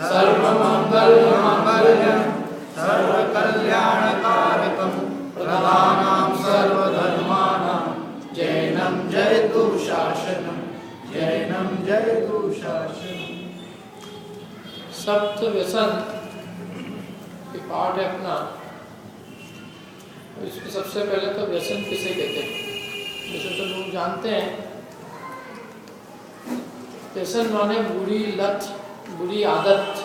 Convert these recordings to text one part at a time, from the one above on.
सर्वमङ्गलमाङ्गल्यं सर्वकल्याणकारकं प्रदानां सर्वधर्माणां जैनं जयतु शासनं जैनं जयतु शासनं। सप्त व्यसन ये पाठ है अपना। इसमें सबसे पहले तो व्यसन किसे कहते हैं, जैसे तो लोग जानते हैं। व्यसन माने बुरी लत, बुरी आदत।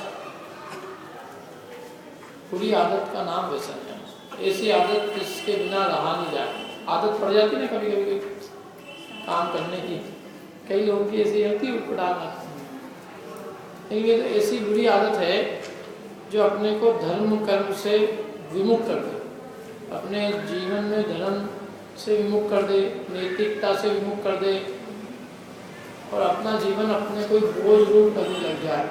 बुरी आदत का नाम व्यसन है। ऐसी आदत जिसके बिना रहा नहीं जाए। आदत पड़ जाती है ना कभी कभी काम करने की, कई लोगों की ऐसी होती है उठपटांग। लेकिन ये तो ऐसी बुरी आदत है जो अपने को धर्म कर्म से विमुख कर दे, अपने जीवन में धर्म से विमुख कर दे, नैतिकता से विमुख कर दे और अपना जीवन अपने कोई बोझ रूप करने लग जाए।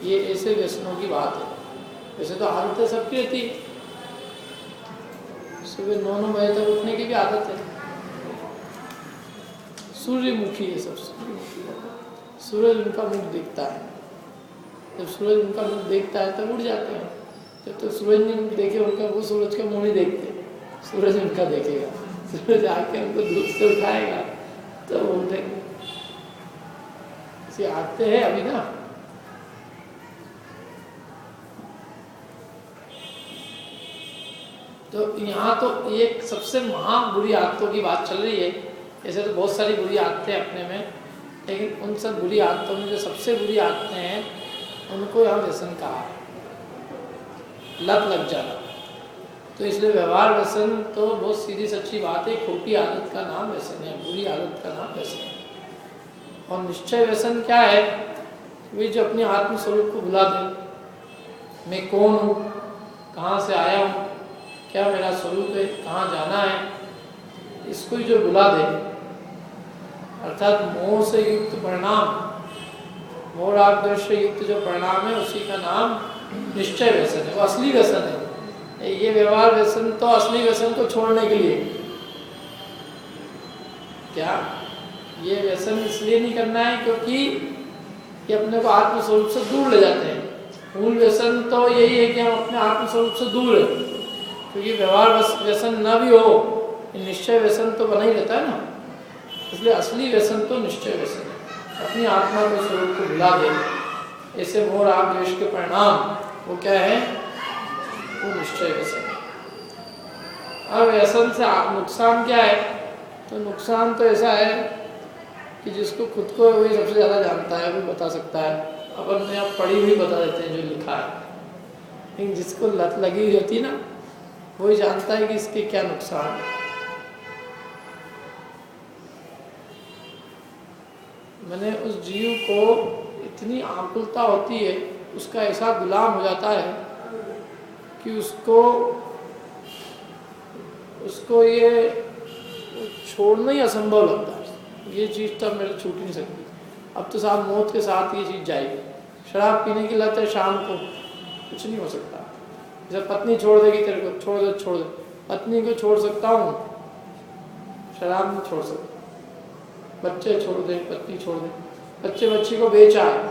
ये ऐसे व्यसनों की बात है। वैसे तो आदतें सबकी रहती है, सुबह 9 बजे तक उठने की भी आदत है। सूर्यमुखी है सब, सूरज उनका मुख देखता है। जब सूरज उनका मुख देखता है तब उठ जाते हैं। जब तक सूरज नहीं मुख देखे उनका, वो सूरज का मुँह नहीं देखते, सूरज उनका देखेगा। सूरज आके उनको धूप से उठाएगा तो वो उठेंगे। ऐसी आदतें हैं अभी ना। तो यहाँ तो एक सबसे महा बुरी आदतों की बात चल रही है। ऐसे तो बहुत सारी बुरी आदतें अपने में, लेकिन उन सब बुरी आदतों में जो सबसे बुरी आदतें हैं उनको यहाँ व्यसन कहा, लत लग जाना। तो इसलिए व्यवहार व्यसन तो बहुत सीधी सच्ची बात है। खोटी आदत का नाम व्यसन है, बुरी आदत का नाम व्यसन है। और निश्चय व्यसन क्या है? वे जो अपने आत्म स्वरूप को भुला दे। मैं कौन हूँ, कहाँ से आया हूँ, क्या मेरा स्वरूप है, कहाँ जाना है, इसको ही जो भुला दे, अर्थात मोह से युक्त परिणाम, मोह राग द्वेष से युक्त जो परिणाम है उसी का नाम निश्चय व्यसन है। वो असली व्यसन है। ये व्यवहार व्यसन तो असली व्यसन को छोड़ने के लिए, क्या ये व्यसन इसलिए नहीं करना है क्योंकि ये अपने को आत्म स्वरूप से दूर ले जाते हैं। मूल व्यसन तो यही है कि हम अपने आत्म स्वरूप से दूर रहे। क्योंकि व्यवहार व्यसन न भी हो, निश्चय व्यसन तो बना ही रहता है ना। इसलिए असली व्यसन तो निश्चय व्यसन है। अपनी आत्मा के स्वरूप को भुला दे, ऐसे मोह राग द्वेष के परिणाम वो क्या है? वो निश्चय व्यसन है। अब व्यसन से नुकसान क्या है? तो नुकसान तो ऐसा है कि जिसको खुद को वही सबसे ज़्यादा जानता है, वो बता सकता है। अपन ने आप पढ़ी हुई बता देते हैं जो लिखा है, लेकिन जिसको लत लगी हुई होती है ना, वही जानता है कि इसके क्या नुकसान है। मैंने उस जीव को इतनी आकुलता होती है, उसका ऐसा गुलाम हो जाता है कि उसको ये छोड़ना ही असंभव लगता है। ये चीज़ तो मेरे छूट नहीं सकती। अब तो साहब मौत के साथ ये चीज़ जाएगी। शराब पीने की लत है, शाम को कुछ नहीं हो सकता। जब पत्नी छोड़ देगी तेरे को, छोड़ दे छोड़ दे। पत्नी को छोड़ सकता हूँ, शराब नहीं छोड़ सकता। बच्चे छोड़ दे, पत्नी छोड़ दे। बच्चे बच्ची को बेचा है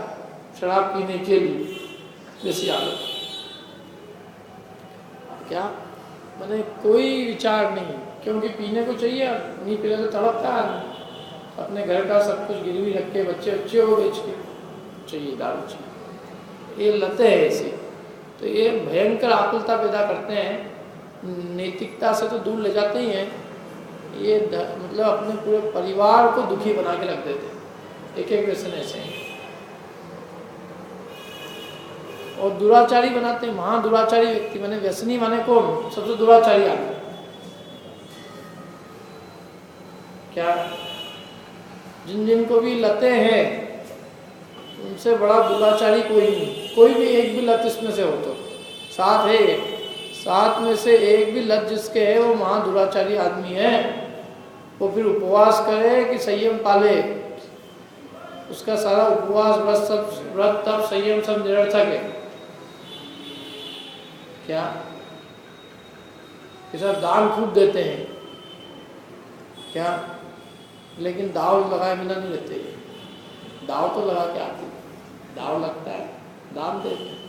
शराब पीने के लिए, जैसी आदत। क्या मैंने कोई विचार नहीं, क्योंकि पीने को चाहिए। नहीं पीने तो तड़पता है। अपने घर का सब कुछ गिरवी रख के बच्चे को बेच के चाहिए, दारू चाहिए। ये लतें हैं ऐसी। तो ये भयंकर आकुलता पैदा करते हैं, नैतिकता से तो दूर ले जाते ही हैं। ये मतलब अपने पूरे परिवार को दुखी बना के रख देते हैं। एक एक व्यसन ऐसे हैं। और दुराचारी बनाते हैं, महा दुराचारी व्यक्ति। माने व्यसनी माने कौन? सबसे दुराचारी आदमी। क्या जिनको भी लतें हैं उनसे बड़ा दुराचारी कोई नहीं। कोई भी एक भी लत इसमें से हो तो 7 है, 7 में से एक भी लत जिसके है वो महा दुराचारी आदमी है। वो फिर उपवास करे कि संयम पाले, उसका सारा उपवास व्रत तप संयम सब निरर्थक है। क्या ये सब दान खूब देते हैं क्या, लेकिन दाव लगाए बिना नहीं रहते। दाव तो लगा के आती है, दाव लगता है, दाम देते हैं।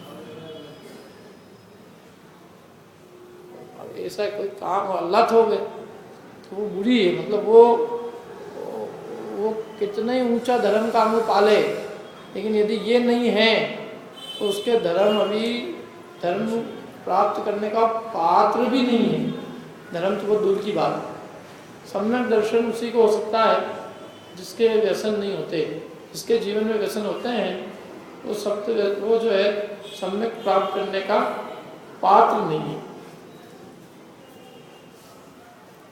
अब ऐसा कोई काम और लत हो गए तो वो बुरी है, मतलब वो कितना ही ऊंचा धर्म का अंग पाले, लेकिन यदि ये नहीं है तो उसके धर्म प्राप्त करने का पात्र भी नहीं है। धर्म तो बहुत दूर की बात है। सम्यक दर्शन उसी को हो सकता है जिसके व्यसन नहीं होते, जिसके जीवन में व्यसन होते हैं वो जो है सम्यक प्राप्त करने का पात्र नहीं है।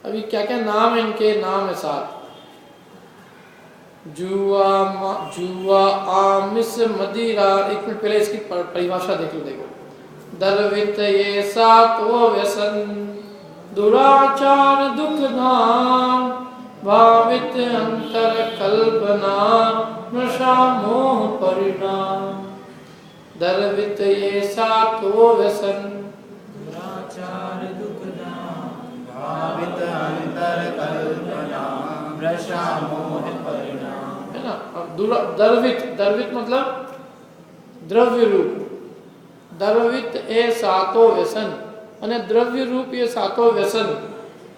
अभी क्या क्या नाम है इनके, नाम है 7। जुआ, आमिष, मदिरा। एक मिनट पहले इसकी परिभाषा देख लो। देखो, दर्वित ये 7 व्यसन, दुराचार दुख धाम, भावित अंतर कल्पना, नशा मोह परिणाम। दर्वित ये 7 व्यसन, दुराचार दुख धाम, भावित अंतर कल्पना, नशा मोह परिणाम। है ना। अब दर्वित मतलब द्रव्य रूप। दर्वित ये 7 व्यसन, माने द्रव्य रूप ये 7 व्यसन।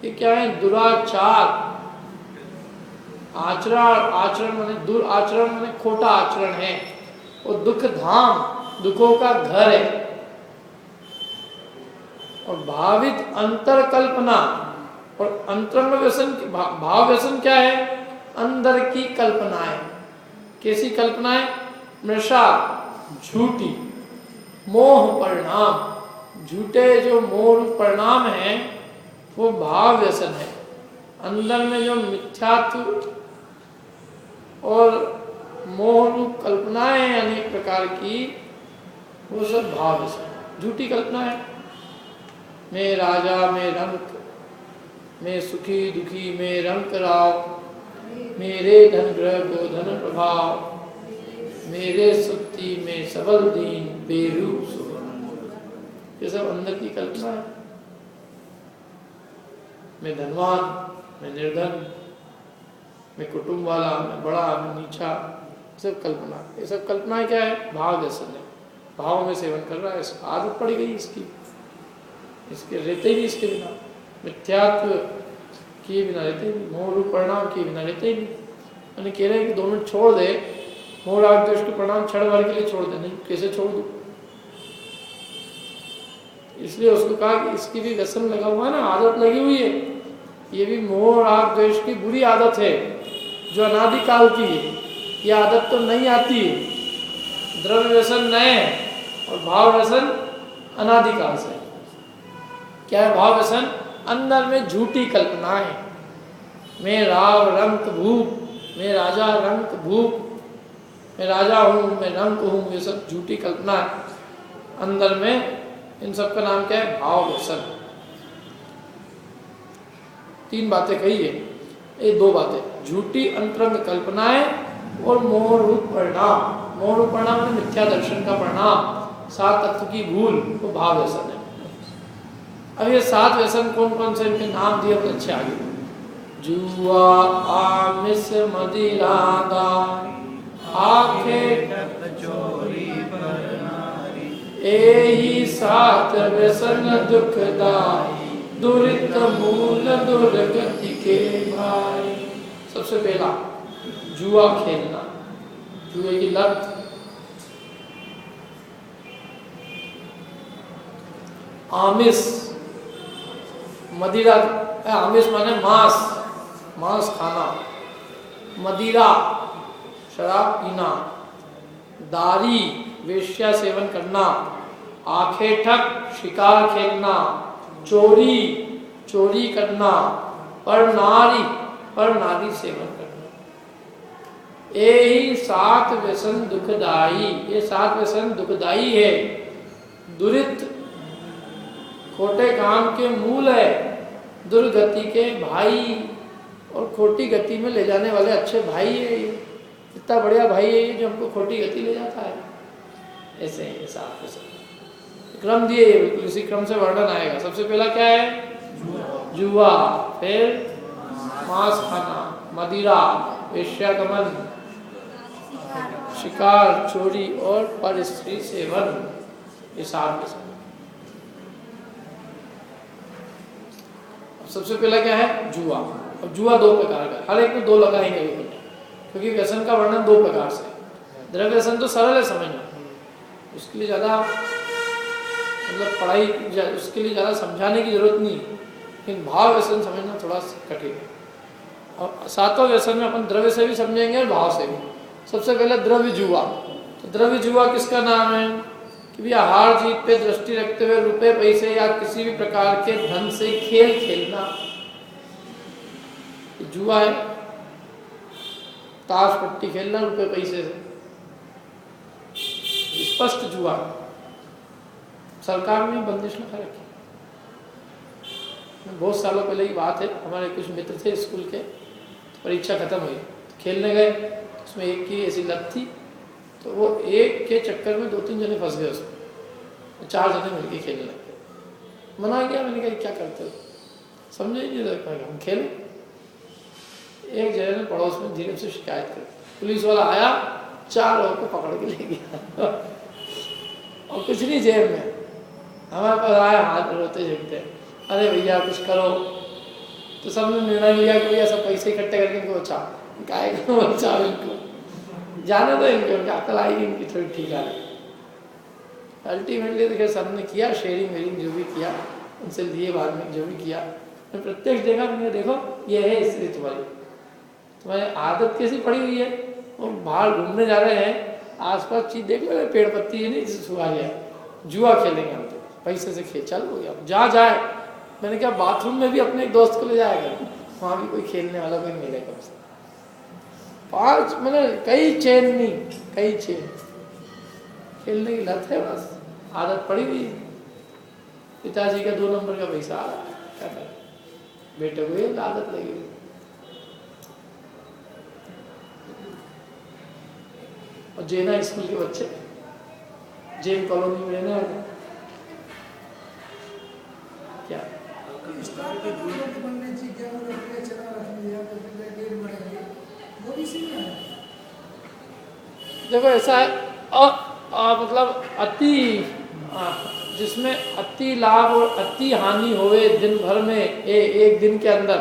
ये क्या है? दुराचार, आचरण माने दुराचरण माने खोटा आचरण है। और दुख धाम, दुखों का घर है। और भावित अंतर कल्पना, और अंतरंग व्यसन, भाव व्यसन क्या है? अंदर की कल्पनाएं। कैसी कल्पनाएं? नशा, झूठी, मोह परिणाम, झूठे जो मोह परिणाम हैं वो भाव व्यसन है। अंदर में जो मिथ्यात्व और मोह रूप कल्पनाएं हैं अनेक प्रकार की, वो सब भाव व्यसन, झूठी कल्पना है। मैं राजा, मैं रंक, मैं सुखी दुखी, मैं रंक राव, मेरे धन ग्रह गोधन प्रभाव, मेरे सुक्ति में सबल दीन, बेरूप सुवर्ण। ये सब अंदर की कल्पना है। मैं धनवान, मैं निर्धन, मैं कुटुंब वाला, मैं बड़ा, मैं नीचा, सब कल्पना। ये सब कल्पनाएं क्या है? भाव व्यसन है। भाव में सेवन कर रहा है, आदत पड़ गई इसकी, इसके रहते ही नहीं इसके बिना, मिथ्यात्व किए बिना रहते ही नहीं, मोह रूप परिणाम किए बिना रहते ही नहीं। मैंने कह रहे हैं कि 2 मिनट छोड़ दे, मोह राग द्वेष के परिणाम क्षण भर के लिए छोड़ दे। नहीं, कैसे छोड़ दूं? इसलिए उसको कहा कि इसकी भी व्यसन लगा हुआ है ना, आदत लगी हुई है। ये भी मोह राग द्वेष की बुरी आदत है जो अनादिकाल की है। ये आदत तो नहीं आती है। द्रव्य व्यसन नए है और भाव व्यसन अनादिकाल से। क्या है भाव व्यसन? अंदर में झूठी कल्पनाएं। मैं राव रंक भूप, मैं राजा रंक भूप, मैं राजा हूँ, मैं रंक हूँ, ये सब झूठी कल्पना है अंदर में। इन सब का नाम क्या है? भाव व्यसन। 3 बातें कही है, ये 2 बातें, झूठी अंतरंग कल्पनाएं और मोह रूप परिणाम। मोह रूप परिणाम में मिथ्या दर्शन का परिणाम, 7 तत्व की भूल, वो भाव व्यसन है। अब ये 7 व्यसन कौन कौन से, इनके नाम दिए बहुत अच्छे आगे। जुआ, आमिष, मदिरा, दान, आंखें, चोरी पर नारी, एही 7 व्यसन दुखदाई, दुरित मूल दुर्गति के भाई। सबसे पहला जुआ खेलना, जुए की लत। आमिष, मदिरा, आमिष माने मांस खाना। मदिरा, शराब पीना। दारी, वेश्या सेवन करना। आखेठक, शिकार खेलना। चोरी करना। पर नारी सेवन करना। यही 7 व्यसन दुखदाई। ये 7 व्यसन दुखदाई है, दुरित, खोटे काम के मूल है, दुर्गति के भाई, और खोटी गति में ले जाने वाले अच्छे भाई है। ये इतना बढ़िया भाई है ये जो हमको खोटी गति ले जाता है। ऐसे ही 7 व्यसन क्रम दिए, बिल्कुल इसी क्रम से वर्णन आएगा। सबसे पहला क्या है? जुआ, फिर मांस खाना, मदिरा, वेश्यागमन, शिकार, चोरी और पर स्त्री सेवन, ये 7 व्यसन। सबसे पहला क्या है? जुआ। अब जुआ 2 प्रकार का, हर एक में 2 लगाएंगे भी, क्योंकि व्यसन का वर्णन 2 प्रकार से। द्रव्य व्यसन तो सरल है समझना, उसके लिए ज़्यादा मतलब पढ़ाई, उसके लिए ज़्यादा समझाने की जरूरत नहीं, लेकिन भाव व्यसन समझना थोड़ा कठिन है। और 7वां व्यसन में अपन द्रव्य से भी समझेंगे और भाव से भी। सबसे पहले द्रव्य जुआ। तो द्रव्य जुआ किसका नाम है? कि भैया हार जीत पे दृष्टि रखते हुए रुपए पैसे या किसी भी प्रकार के धन से खेल खेलना, जुआ है। ताश पट्टी खेलना रुपए पैसे से, स्पष्ट जुआ। सरकार ने बंदिश में रखी। बहुत सालों पहले की बात है, हमारे कुछ मित्र थे स्कूल के, परीक्षा खत्म हुई, खेलने गए, उसमें एक की ऐसी लत थी, तो वो एक के चक्कर में 2-3 जने फंस गए उसमें, 4 जने मिलकर खेलने लगे। मना किया, मैंने कहा क्या करते हो, समझे ही नहीं रखा, हम खेले। एक जने ने पड़ोस में धीरे से शिकायत कर, पुलिस वाला आया, 4 लोगों को पकड़ के ले गया और कुछ नहीं जेब में। हमारे पास आया, हाथ रोते झुकते, अरे भैया कुछ करो। तो सबने निर्णय लिया कि भैया सब पैसे इकट्ठे करके इनको बचा, बचा इनको, जाने दो इनको, उनकी अकल आएगी इनकी थोड़ी ठीक आ रही। अल्टीमेटली देखिए सबने किया, शेयरिंग वेयरिंग जो भी किया, उनसे लिए बाद में जो भी किया, मैं प्रत्यक्ष देखा, मैंने देखो ये है स्थिति तुम्हारी आदत कैसी पड़ी हुई है। वो बाहर घूमने जा रहे हैं, आसपास चीज देख लो, पेड़ पत्ती है नहीं जिससे सुहा गया, जुआ खेलेंगे हम तो पैसे से खेल, चल हो गया जा जाए। मैंने कहा बाथरूम में भी अपने एक दोस्त को ले जाएगा, वहाँ भी कोई खेलने वाला कोई मिलेगा। 5 मैंने कई चेन नहीं, कई चेन खेलने की लत है, बस आदत पड़ी हुई। पिताजी का 2 नंबर का पैसा आ रहा है, क्या करें, बेटे को ये आदत लगी हुई। और जेना स्कूल के बच्चे जेन कॉलोनी में रहने वाले क्या देखो ऐसा है, मतलब अति जिसमें अति लाभ और अति हानि होवे दिन भर में, एक दिन के अंदर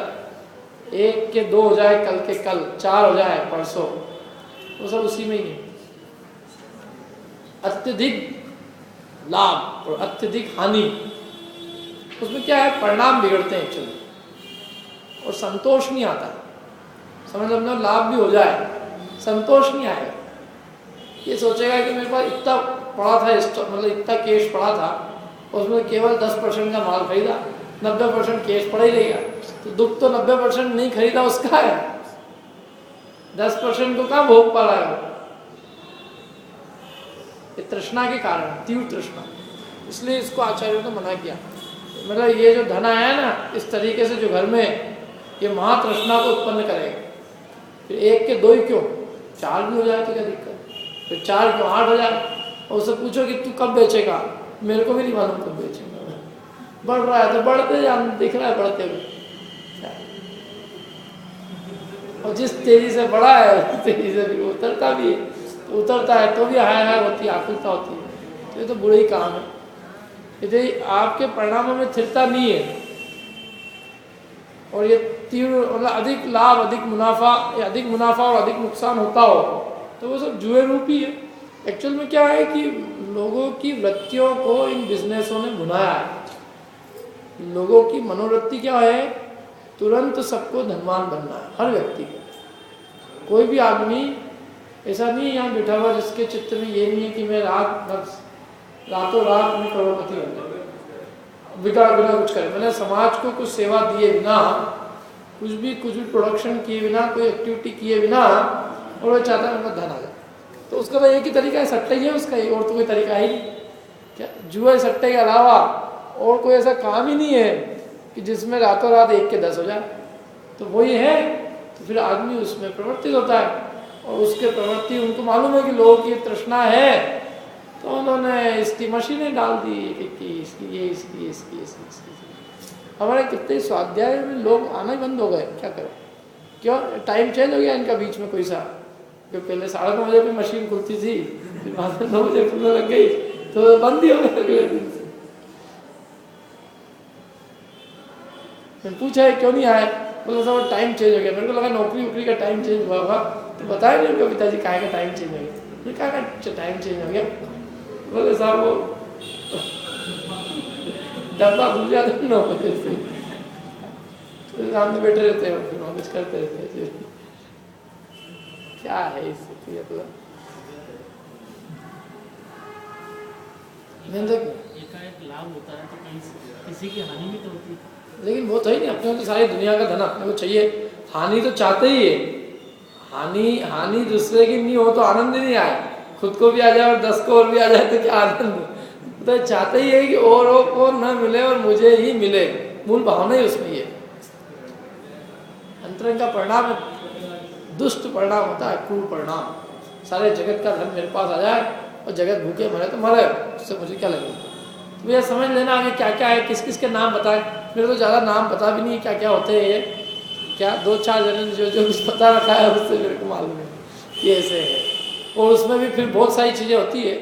1 के 2 हो जाए, कल के कल 4 हो जाए, परसों, वो सब उसी में ही है। अत्यधिक लाभ और अत्यधिक हानि, उसमें क्या है, परिणाम बिगड़ते हैं एक्चुअली, और संतोष नहीं आता। समझ लो लाभ भी हो जाए, संतोष नहीं आएगा। ये सोचेगा कि मेरे पास इतना पड़ा था, मतलब इतना कैश पड़ा था, उसमें केवल 10% का माल खरीदा, 90% कैश पड़ा ही रहेगा, तो दुख तो 90% नहीं खरीदा उसका है, 10% को कहाँ भोग पा रहा है। ये तृष्णा के कारण, तीव्र तृष्णा, इसलिए इसको आचार्यों ने मना किया। मतलब ये जो धन आया है ना, इस तरीके से जो घर में, ये महातृष्णा को उत्पन्न करेगा। फिर 1 के 2 ही क्यों, 4 भी हो जाए तो क्या दिक्कत, फिर 4 क्यों 8 हो जाए। और उससे पूछो कि तू कब बेचेगा, मेरे को भी नहीं मालूम कब बेचेगा, बढ़ रहा है तो बढ़ते जान, दिख रहा है बढ़ते हुए, और जिस तेजी से बढ़ा है उस तेजी से भी उतरता भी है, तो उतरता है तो भी हाय हाय होती है, आकुलता होती है। तो ये तो बुरे ही काम है, यदि आपके परिणामों में स्थिरता नहीं है और ये तीव्र मतलब अधिक लाभ, अधिक मुनाफा या अधिक मुनाफा और अधिक नुकसान होता हो, तो वो सब जुए रूप ही है। एक्चुअल में क्या है कि लोगों की वृत्तियों को इन बिजनेसों ने बुनाया है। लोगों की मनोवृत्ति क्या है, तुरंत सबको धनवान बनना है, हर व्यक्ति को। कोई भी आदमी ऐसा नहीं है यहाँ बैठा हुआ जिसके चित्त में ये नहीं है कि मैं रातों रात में करोड़पति बन जाऊँ, बिना कुछ करे, मैंने समाज को कुछ सेवा दिए बिना, कुछ भी प्रोडक्शन किए बिना, कोई एक्टिविटी किए बिना, और वो चाहता है उनका धन आ जाए। तो उसका तो एक ही तरीका है, सट्टा ही है उसका, और तो कोई तरीका ही नहीं। क्या जुए सट्टे के अलावा और कोई ऐसा काम ही नहीं है कि जिसमें रातों रात 1 के 10 हो जाए। तो वही है, तो फिर आदमी उसमें प्रवर्तित होता है, और उसके प्रवृत्ति, उनको मालूम है कि लोगों की तृष्णा है, तो उन्होंने इसकी मशीनें डाल दी, इसकी। हमारे कितने स्वाध्याय में लोग आना ही बंद हो गए, क्या करें, क्यों, टाइम चेंज हो गया इनका बीच में कोई सा, क्योंकि पहले 9:30 पे मशीन खुलती थी, फिर बाद में 9 बजे खुलने लग गई तो बंद ही हो गया अगले दिन से। मैंने पूछा क्यों नहीं आए, बोला साहब टाइम चेंज हो गया। मेरे को लगा नौकरी वोकरी का टाइम चेंज हुआ होगा, तो बताया नहीं उनका पिताजी काहे का टाइम चेंज हो गया। मैंने कहा टाइम चेंज हो गया, बोले साहब वो डब्बा खुल जाता है 9 बजे से, तो सामने बैठे रहते हैं फिर नॉलेज करते रहते हैं। क्या है इससे मतलब एकाएक लाभ होता है तो कहीं किसी की हानि भी तो होती है। लेकिन वो तो ही नहीं, अपने को तो सारी दुनिया का धन अपने को चाहिए, हानि तो चाहते ही है। हानि दूसरे की नहीं हो तो आनंद ही नहीं आए, खुद को भी आ जाए और 10 को और भी आ जाए तो क्या आनंद। तो चाहते ही है कि औरों को न मिले और मुझे ही मिले, मूल भावना ही उसमें है। अंतरंग का परिणाम दुष्ट परिणाम होता है, क्रूर परिणाम। सारे जगत का धन मेरे पास आ जाए और जगत भूखे मरे तो मरे, उससे मुझे क्या लगेगा। तो ये समझ लेना आगे क्या क्या है, किस किस के नाम बताए। मेरे तो ज़्यादा नाम पता भी नहीं क्या क्या होते हैं, क्या 2-4 जने जो कुछ पता रखा है उससे मेरे को मालूम है ये ऐसे है। और उसमें भी फिर बहुत सारी चीज़ें होती है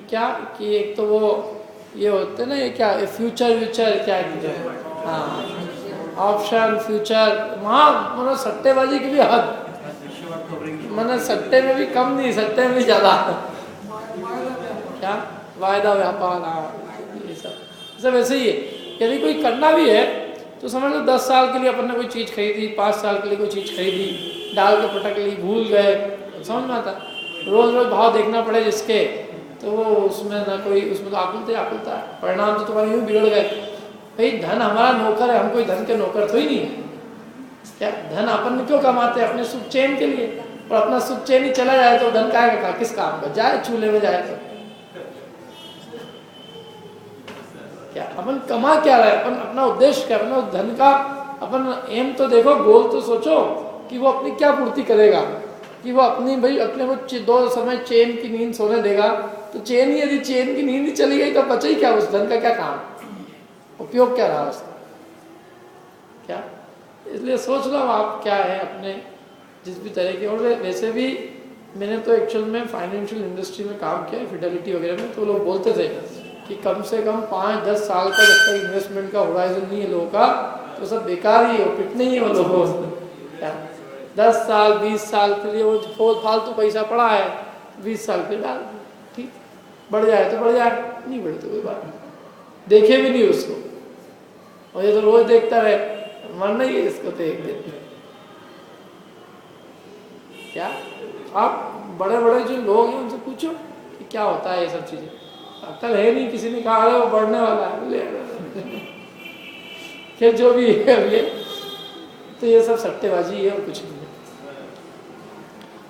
क्या कि एक तो वो ये होते हैं ना, ये क्या फ्यूचर क्या है, हाँ ऑप्शन फ्यूचर, वहाँ मतलब सट्टेबाजी की भी हद, मतलब सट्टे में भी कम नहीं, सट्टे में भी ज़्यादा। क्या वायदा व्यापार, हाँ ये सब ऐसे ही है। यदि कोई करना भी है तो समझ लो 10 साल के लिए अपन ने कोई चीज़ खरीदी, 5 साल के लिए कोई चीज़ खरीदी, डाल के पटक ली, भूल गए, समझ में आता। रोज़ रोज़ भाव देखना पड़े जिसके, तो वो उसमें ना कोई, उसमें तो आकुलता है, परिणाम तो तुम्हारे यूँ बिगड़ गए। भाई धन हमारा नौकर है, हम कोई धन के नौकर तो ही नहीं है। क्या धन अपन क्यों कमाते हैं? अपने सुख चैन के लिए, और अपना सुख चैन ही चला जाए तो धन का किस काम का, जाए चूल्हे में जाए तो क्या अपन कमा क्या रहे, अपन अपना उद्देश्य क्या, अपना धन का अपन एम तो देखो, गोल तो सोचो कि वो अपनी क्या पूर्ति करेगा, कि वो अपनी भाई अपने को 2 समय चैन की नींद सोने देगा। तो चैन ही, यदि चैन की नींद ही चली गई तो बचा ही क्या, उस धन का क्या काम, उपयोग क्या रहा उसका, क्या। इसलिए सोच लो आप क्या है अपने जिस भी तरह के। और वैसे भी मैंने तो एक्चुअल में फाइनेंशियल इंडस्ट्री में काम किया है, फिडेलिटी वगैरह में, तो लोग बोलते थे कि कम से कम 5-10 साल का जब तक इन्वेस्टमेंट का होराइजन नहीं है लोगों का, तो सब बेकार ही हो, पिटने ही हो लोगों को। 10 साल 20 साल के लिए वो फालतू पैसा पड़ा है, 20 साल के डाल, ठीक, बढ़ जाए तो बढ़ जाए, नहीं बढ़े तो कोई बात नहीं, देखे भी नहीं उसको। और ये तो रोज देखता रहे, मरना ही है इसको तो एक दिन। क्या आप बड़े बड़े जो लोग हैं उनसे पूछो कि क्या होता है ये सब चीज़ें, अक्ल है नहीं, किसी ने कहा वो बढ़ने वाला है फिर जो भी है अभी, तो ये सब सट्टेबाजी है और कुछ नहीं है।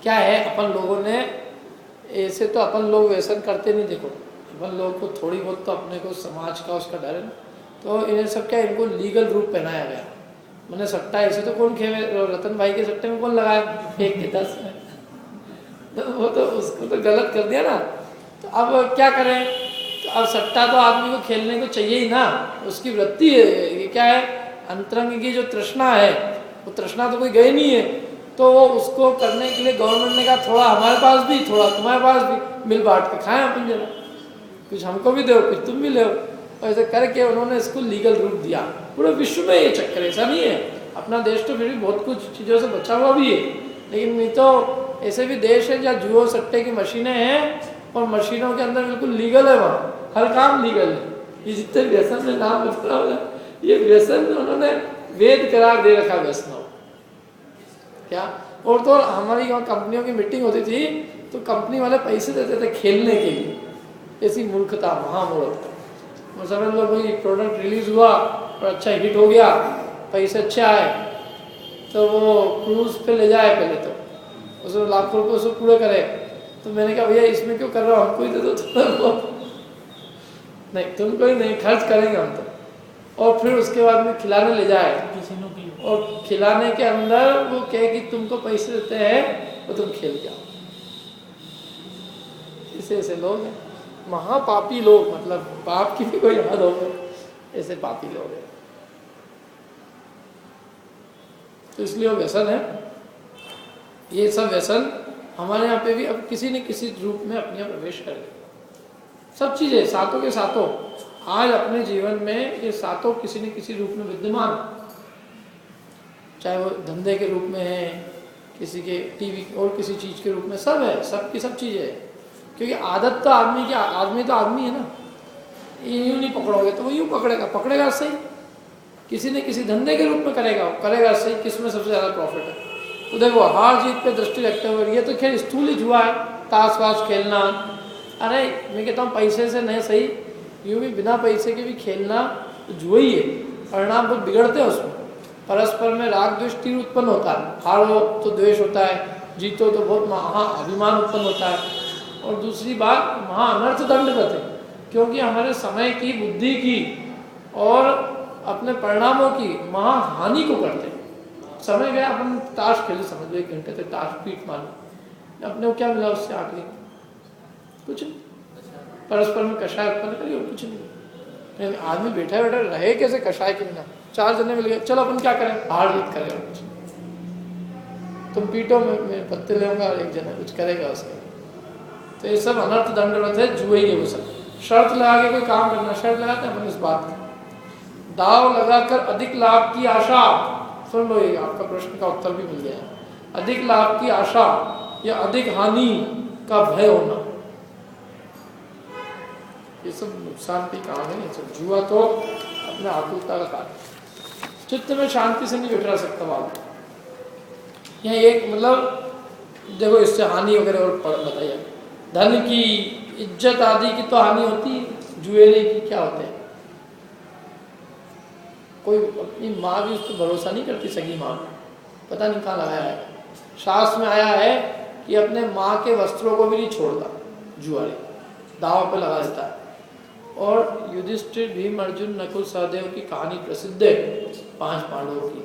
क्या है, अपन लोगों ने ऐसे तो अपन लोग व्यसन करते नहीं, देखो अपन लोगों को थोड़ी बहुत तो अपने को समाज का उसका डर है ना, तो इन्हें सब क्या, इनको लीगल रूप पहनाया गया। मैंने सट्टा ऐसे तो कौन खेवे, रतन भाई के सट्टे में कौन लगाया 1 के 10 में, तो वो तो उसको तो गलत कर दिया ना। तो अब क्या करें, तो अब सट्टा तो आदमी को खेलने को चाहिए ही ना, उसकी वृत्ति है, ये क्या है, अंतरंग की जो तृष्णा है, वो तृष्णा तो कोई गई नहीं है, तो वो उसको करने के लिए गवर्नमेंट ने कहा थोड़ा हमारे पास भी, थोड़ा तुम्हारे पास भी, मिल बांट के खाएं अपन जरा, कुछ हमको भी दो, कुछ तुम भी ले। ऐसे करके उन्होंने इसको लीगल रूप दिया। पूरे विश्व में ये चक्कर, ऐसा नहीं है, अपना देश तो फिर भी बहुत कुछ चीज़ों से बचा हुआ भी है, लेकिन नहीं तो ऐसे भी देश है जहाँ जुआ सट्टे की मशीनें हैं और मशीनों के अंदर बिल्कुल लीगल है, वहाँ हर काम लीगल है। ये जितने व्यसन में नाम बता हो, ये व्यसन उन्होंने वेद करार दे रखा व्यसनों, क्या। और तो हमारी वहाँ कंपनियों की मीटिंग होती थी तो कंपनी वाले पैसे देते थे खेलने के लिए, ऐसी मूर्खता, महामूर्खता। समझ लो कोई प्रोडक्ट रिलीज हुआ और अच्छा हिट हो गया, पैसे अच्छे आए, तो वो क्रूज पे ले जाए, पहले तो उसमें लाखों रुपये उसको पूरे करे। तो मैंने कहा भैया इसमें क्यों कर रहा हो, हमको ही दे दो थोड़ा, नहीं तुमको ही नहीं, खर्च करेंगे हम तो। और फिर उसके बाद में खिलाने ले जाए, और खिलाने के अंदर वो कहे कि तुमको पैसे देते हैं तो तुम खेल जाओ। ऐसे लोग हैं, महापापी लोग, मतलब पाप की भी कोई हद हो, ऐसे पापी लोग हैं। तो इसलिए वो व्यसन है, ये सब व्यसन हमारे यहाँ पे भी अब किसी न किसी रूप में अपने यहाँ प्रवेश करेगा। सब चीज़ें सातों के सातों आज अपने जीवन में ये सातों किसी न किसी रूप में विद्यमान, चाहे वो धंधे के रूप में है, किसी के टीवी और किसी चीज़ के रूप में, सब है, सब की सब चीज़ें है। क्योंकि आदत तो आदमी की, आदमी तो आदमी है ना, यूँ नहीं पकड़ोगे तो वो यूँ पकड़ेगा सही, किसी न किसी धंधे के रूप में करेगा सही, किसमें सबसे ज़्यादा प्रॉफिट है। तो देखो हार जीत पे दृष्टि रखते हुए, ये तो खैर स्थूल ही जुआ है, ताश वाश खेलना। अरे मैं कहता हूँ पैसे से नहीं सही, यूँ भी बिना पैसे के भी खेलना तो जुआ ही है, परिणाम बहुत बिगड़ते हैं उसमें। परस्पर में राग द्वेष तीर उत्पन्न होता है, हारो तो द्वेष होता है, जीतो तो बहुत महा अभिमान उत्पन्न होता है। और दूसरी बात महा अनर्थ दंड करते हैं, क्योंकि हमारे समय की, बुद्धि की और अपने परिणामों की महा हानि को करते हैं। समय गया, अपन ताश खेले समझ लो, 1 घंटे तक ताश पीट मारो, अपने को क्या मिला उससे आखिरी? कुछ नहीं। परस्पर में कषाय उत्पन्न करिए और कुछ नहीं। आदमी बैठा रहे कैसे कषाय के बिना? 4 जने मिल गए, चलो अपन क्या करें, हार जीत करें, कुछ तुम पीटो, मैं पत्ते लेऊंगा और 1 जना कुछ करेगा उसके। तो ये सब अनर्थ दंडवत है, जुए ही है वो सब। शर्त लगा के कोई काम करना, शर्त लगाते हैं अपन इस बात में, दाव लगाकर अधिक लाभ की आशा, सुन लो ये आपका प्रश्न का उत्तर भी मिल गया। अधिक लाभ की आशा या अधिक हानि का भय होना, ये सब नुकसान की काम है। ये सब जुआ तो अपने आतुरता का कार्य, चित्त में शांति से नहीं बैठा सकता बात। यहाँ एक मतलब देखो इससे हानि वगैरह और बताइए, धन की, इज्जत आदि की तो हानि होती है, जुएरे की क्या होते हैं? कोई अपनी माँ भी उस पर भरोसा नहीं करती, सगी माँ, पता नहीं कहाँ लगाया है। शास्त्र में आया है कि अपने माँ के वस्त्रों को भी नहीं छोड़ता जुआरी, दाव पे लगा देता है। और युधिष्ठिर, भीम, अर्जुन, नकुल, सहदेव की कहानी प्रसिद्ध है 5 पांडवों की,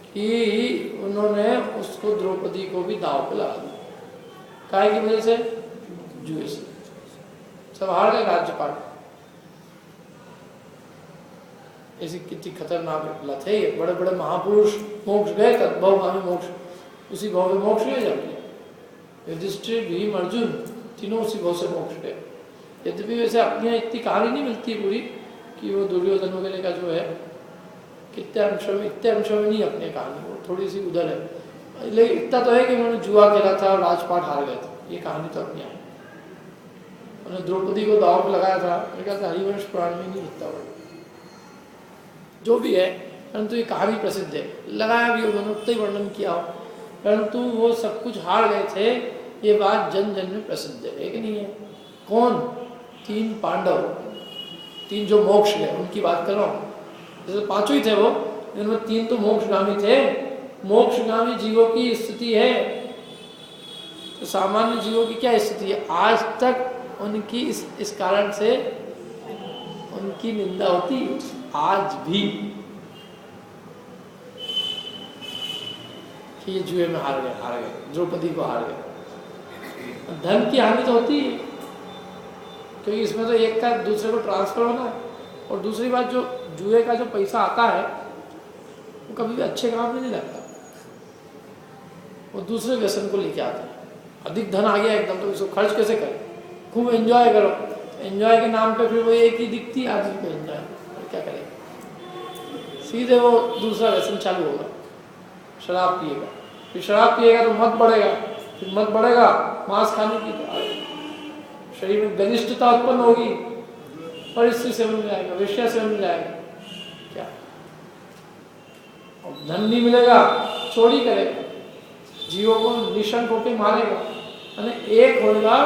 कि उन्होंने उसको, द्रौपदी को भी दाव पे लगा दिया। काहे की वजह से? जुए से। सब हार गए राज्यपाल। ऐसी कितनी खतरनाक लत है ये। बड़े बड़े महापुरुष मोक्ष गए, तद्भवगामी मोक्ष, उसी भाव में मोक्ष गए जाके। युधिष्ठिर, भीम, अर्जुन तीनों उसी भाव से मोक्ष गए। यद्यपि वैसे अपनी इतनी कहानी नहीं मिलती पूरी, कि वो दुर्योधन वगैरह का जो है इतने अंशों में नहीं अपनी कहानी, वो थोड़ी सी उधर है। लेकिन इतना तो है कि उन्होंने जुआ खेला था और राजपाट हार गए थे, ये कहानी तो अपनी है। उन्होंने द्रौपदी को दाव पे लगाया था, मेरे ख्याल से हरिवंश पुराण में नहीं लिखता हुआ, जो भी है, परंतु ये कहानी प्रसिद्ध है। लगाया भी उन्होंने, उतना ही वर्णन किया हो, परंतु वो सब कुछ हार गए थे, ये बात जन जन में प्रसिद्ध है कि नहीं है? कौन? 3 पांडव, 3 जो मोक्ष गए उनकी बात कर रहा हूँ। जैसे 5 ही थे वो, इनमें 3 तो मोक्षगामी थे। मोक्षगामी जीवों की स्थिति है, तो सामान्य जीवों की क्या स्थिति है? आज तक उनकी इस कारण से उनकी निंदा होती, आज भी, कि ये जुए में हार गए, द्रौपदी को हार गए। धन की हानि तो होती है, क्योंकि इसमें तो एक का दूसरे को ट्रांसफर होना है। और दूसरी बात, जो जुए का जो पैसा आता है वो कभी भी अच्छे काम में नहीं लगता, वो दूसरे व्यसन को लेके आते हैं। अधिक धन आ गया एकदम, तो इसको खर्च कैसे करें? खूब एंजॉय करो, एंजॉय के नाम पे फिर वो एक ही दिखती आदमी को एंजॉय, और क्या करेगा? सीधे वो दूसरा व्यसन चालू होगा, शराब पिएगा, फिर शराब पिएगा तो मत बढ़ेगा, फिर मत बढ़ेगा मांस खाने की, तो शरीर में घनिष्ठता उत्पन्न होगी, परिस्थिति सेवन में जाएगा, विषय सेवन में जाएगा, क्या? और धन नहीं मिलेगा, चोरी करेगा, जीवों को निशंक होकर मारेगा, एक होगा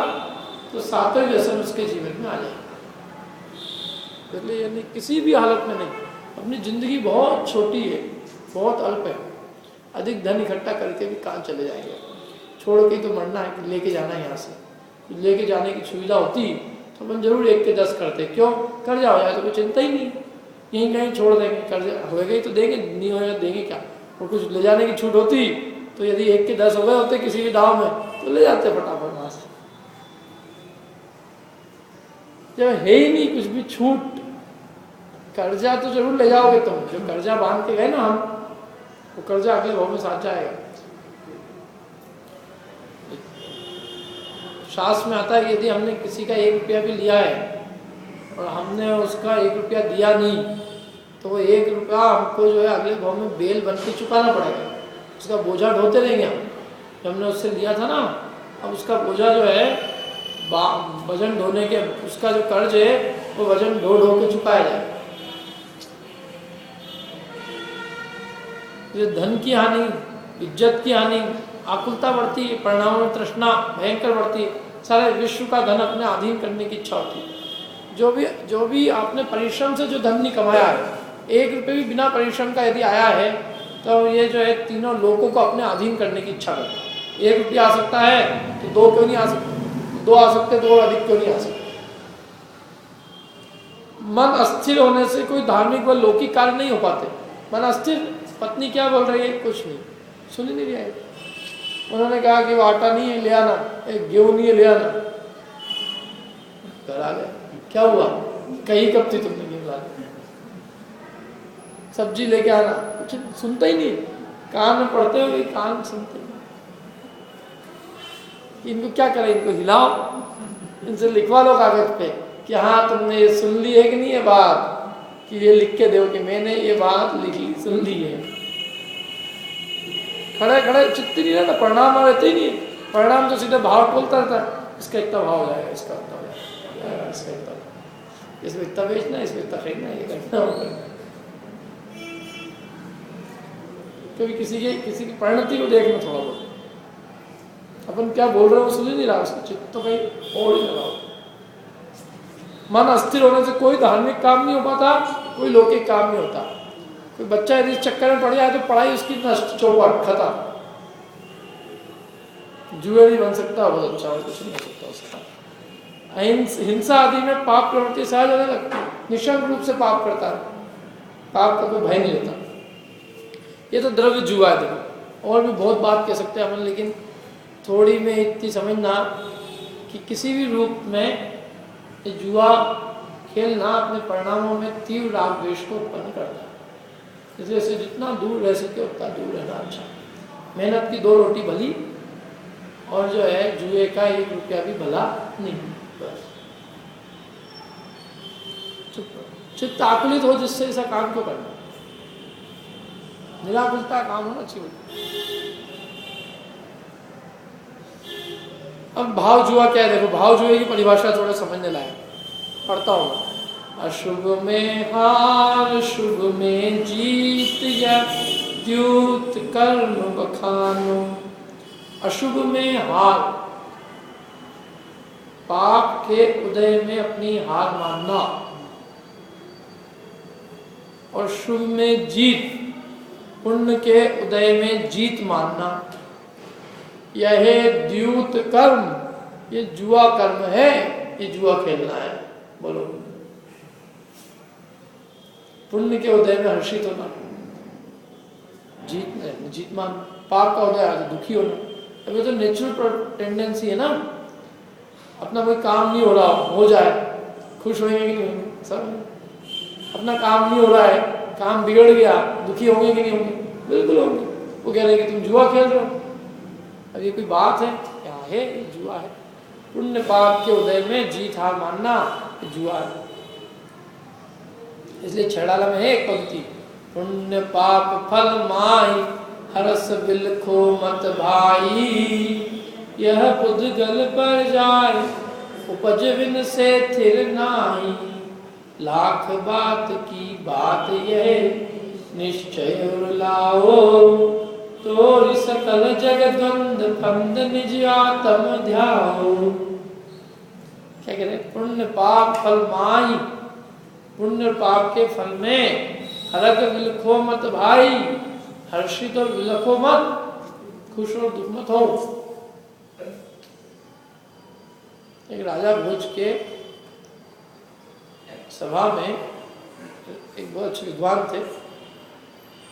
तो 7वें व्यसन उसके जीवन में आ जाएगा। इसलिए यानी किसी भी हालत में नहीं, अपनी जिंदगी बहुत छोटी है, बहुत अल्प है, अधिक धन इकट्ठा करके भी कहाँ चले जाएंगे? छोड़ के तो मरना है, कि लेके जाना है यहाँ से। लेके जाने की सुविधा होती तो अपन जरूर 1 के 10 करते। क्यों? कर्जा हो जाए तो कोई चिंता ही नहीं, यहीं कहीं छोड़ देंगे, कर्जा होएगा ही तो देंगे, नहीं होएगा देंगे क्या? और कुछ ले जाने की छूट होती तो यदि 1 के 10 हो गए होते किसी भी दाव में, तो ले जाते फटाफट वहाँ से। जब है ही नहीं कुछ भी छूट, कर्जा तो जरूर ले जाओगे तुम, जो कर्जा बांध के गए ना हम, वो कर्जा अगले भाव में साथ जाएगा। शास्त्र में आता है कि यदि हमने किसी का 1 रुपया भी लिया है और हमने उसका 1 रुपया दिया नहीं, तो वो 1 रुपया हमको जो है अगले भाव में बेल बन के चुकाना पड़ेगा। उसका बोझा ढोते रहेंगे हम, जो हमने उससे लिया था ना, अब उसका बोझा जो है वजन ढोने के, उसका जो कर्ज है वो वजन ढो के चुकाया जाएगा। ये धन की हानि, इज्जत की हानि, आकुलता बढ़ती है, परिणामों में तृष्णा भयंकर बढ़ती है, सारे विश्व का धन अपने अधीन करने की इच्छा होती है। जो भी आपने परिश्रम से जो धन नहीं कमाया है, 1 रुपये भी बिना परिश्रम का यदि आया है, तो ये जो है तीनों लोगों को अपने अधीन करने की इच्छा करता है। 1 रुपया आ सकता है तो 2 क्यों नहीं आ सकते, 2 आ सकते 2 अधिक क्यों नहीं आ सकते। मन अस्थिर होने से कोई धार्मिक व लौकिक कार्य नहीं हो पाते। मन अस्थिर, पत्नी क्या बोल रही है, कुछ नहीं, सुन ही नहीं रहा है। उन्होंने कहा कि वो आटा नहीं है ले आना, गेहूं नहीं है ले आना, घर आ गया। क्या हुआ, कहीं कब थी तुमने गेहूं ला, सब्जी लेके आना, कुछ सुनता ही नहीं। कान में पढ़ते हुए कान सुनते नहीं। इनको क्या करें, इनको हिलाओ, इनसे लिखवा लो कागज पे कि हाँ तुमने ये सुन ली है कि नहीं है बात, कि ये लिख के दो कि मैंने ये बात लिख ली, सुन ली है। खड़े खड़े चित्त नहीं रहता, परिणाम रहते ही नहीं। परिणाम तो सीधे भाव बोलता रहता है, इसका इतना भाव हो जाएगा, इसका इतना हो जाएगा, इसका इतना, इसमें इतना बेचना, इसमें इतना खरीदना, ये करना होगा। कभी किसी की परिणति को देखना थोड़ा बहुत, अपन क्या बोल रहे हो सुन ही नहीं रहा, उसका चित्त तो कहीं और ही लगा। मन अस्थिर होने से कोई धार्मिक काम नहीं हो पाता, कोई लौकिक काम नहीं होता। कोई बच्चा यदि इस चक्कर में पड़ जाए तो पढ़ाई उसकी नष्ट, चौपट, खत्म। जुए नहीं बन सकता, बहुत अच्छा और कुछ नहीं हो सकता उसका। हिंसा आदि में पाप प्रवृत्ति सहज होने लगती है, निशंक रूप से पाप करता है, पाप का कोई भय नहीं लेता। ये तो द्रव्य जुआ है। देखो और भी बहुत बात कह सकते हैं अपन, लेकिन थोड़ी में इतनी समझना कि किसी भी रूप में ये जुआ खेलना अपने परिणामों में तीव्र राग द्वेष को उत्पन्न करता है। इसलिए से जितना दूर रह सके उतना दूर रहना अच्छा। मेहनत की 2 रोटी भली, और जो है जुए का 1 रुपया भी भला नहीं। बस चित्त आकुलित हो, जिससे ऐसा काम क्यों करना, निराकुलता काम होना चाहिए। अब भाव जुआ क्या है, देखो भाव जुए की परिभाषा थोड़ा समझने लायक, पढ़ता हूँ। अशुभ में हार, शुभ में जीत, या द्यूत कर्म बखानो। अशुभ में हार, पाप के उदय में अपनी हार मानना, और शुभ में जीत, पुण्य के उदय में जीत मानना। यह द्यूत कर्म, ये जुआ कर्म है, ये जुआ खेलना है। बोलो, पुण्य के उदय में हर्षित होना, जीत मान, पाप का उदय आज दुखी होना। अभी तो नेचुरल टेंडेंसी है ना, अपना कोई काम नहीं हो रहा हो जाए, खुश होंगे कि नहीं होंगे सब। अपना काम नहीं हो रहा है, काम बिगड़ गया, दुखी होंगे कि नहीं होंगे, बिल्कुल होंगे। वो कह रहे हैं कि तुम जुआ खेल रहे हो। अब ये कोई बात है, क्या है, ये जुआ है। पुण्य पाप के उदय में जीत हार मानना जुआ है। इसलिए छेड़ाला में है एक पंक्ति, पुण्य पाप फल माही, हरस बिलखो मत भाई। यह पुद्गल पर जाए, उपज बिन से थिर नाही। लाख बात की बात यह, निश्चय और लाओ। तोरि सकल जग द्वंद फंद, निज आत्म ध्याओ। क्या कह रहे, पुण्य पाप फल माही, पुण्य पाप के फल में हरक विलखो मत भाई, हर्षित और विलखो मत, खुश और दुख मत हो। एक राजा भोज के सभा में एक बहुत अच्छे विद्वान थे।